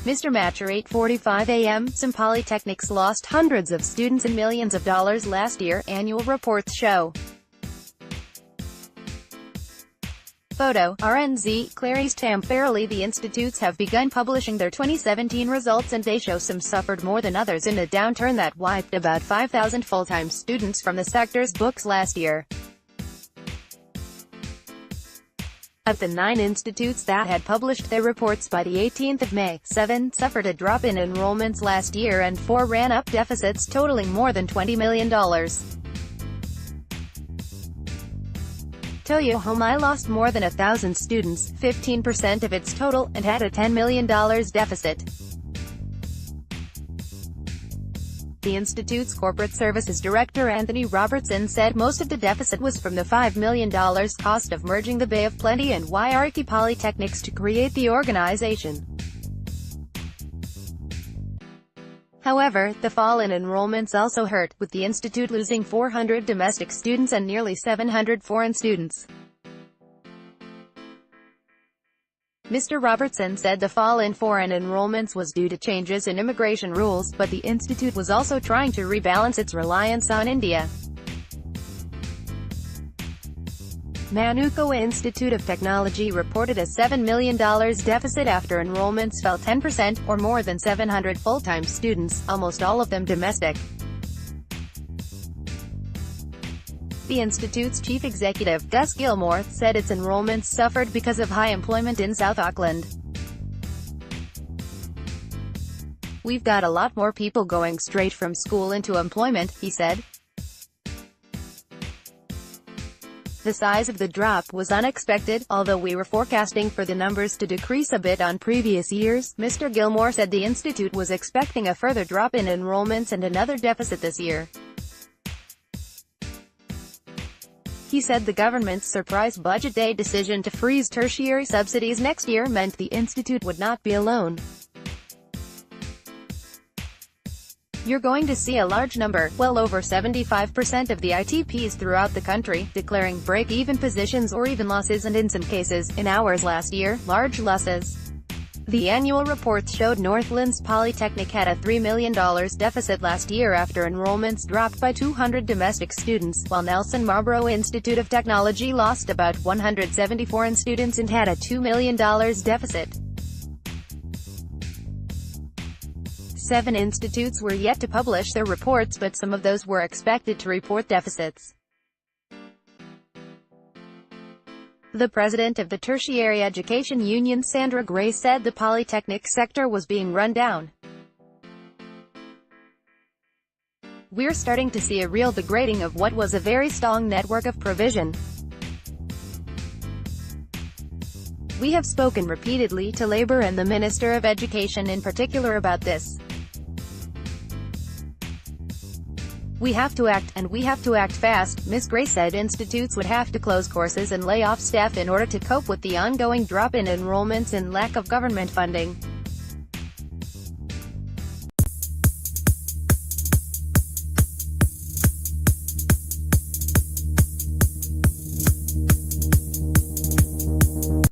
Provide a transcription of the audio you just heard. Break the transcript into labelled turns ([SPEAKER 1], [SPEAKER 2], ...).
[SPEAKER 1] Mr. Matcher 8:45 a.m. Some polytechnics lost hundreds of students and millions of dollars last year, annual reports show. Photo, RNZ, Clare Eastham-Farrelly. The institutes have begun publishing their 2017 results and they show some suffered more than others in a downturn that wiped about 5,000 full-time students from the sector's books last year. Of the 9 institutes that had published their reports by the 18th of May, 7 suffered a drop in enrollments last year and 4 ran up deficits totaling more than $20 million. Toyohomai lost more than 1,000 students, 15% of its total, and had a $10 million deficit. The institute's corporate services director Anthony Robertson said most of the deficit was from the $5 million cost of merging the Bay of Plenty and Wairiki Polytechnics to create the organization. However, the fall in enrollments also hurt, with the institute losing 400 domestic students and nearly 700 foreign students. Mr. Robertson said the fall in foreign enrollments was due to changes in immigration rules, but the institute was also trying to rebalance its reliance on India. Manukau Institute of Technology reported a $7 million deficit after enrollments fell 10%, or more than 700 full-time students, almost all of them domestic. The institute's chief executive, Gus Gilmore, said its enrollments suffered because of high employment in South Auckland. "We've got a lot more people going straight from school into employment," he said. The size of the drop was unexpected, although we were forecasting for the numbers to decrease a bit on previous years. Mr. Gilmore said the institute was expecting a further drop in enrollments and another deficit this year. He said the government's surprise budget day decision to freeze tertiary subsidies next year meant the institute would not be alone. "You're going to see a large number, well over 75% of the ITPs throughout the country, declaring break-even positions or even losses, and in some cases, in ours last year, large losses." The annual reports showed Northlands Polytechnic had a $3 million deficit last year after enrollments dropped by 200 domestic students, while Nelson Marlborough Institute of Technology lost about 170 foreign students and had a $2 million deficit. 7 institutes were yet to publish their reports, but some of those were expected to report deficits. The president of the Tertiary Education Union, Sandra Gray, said the polytechnic sector was being run down. "We're starting to see a real degrading of what was a very strong network of provision. We have spoken repeatedly to Labour and the Minister of Education in particular about this. We have to act, and we have to act fast." Ms. Gray said institutes would have to close courses and lay off staff in order to cope with the ongoing drop in enrollments and lack of government funding.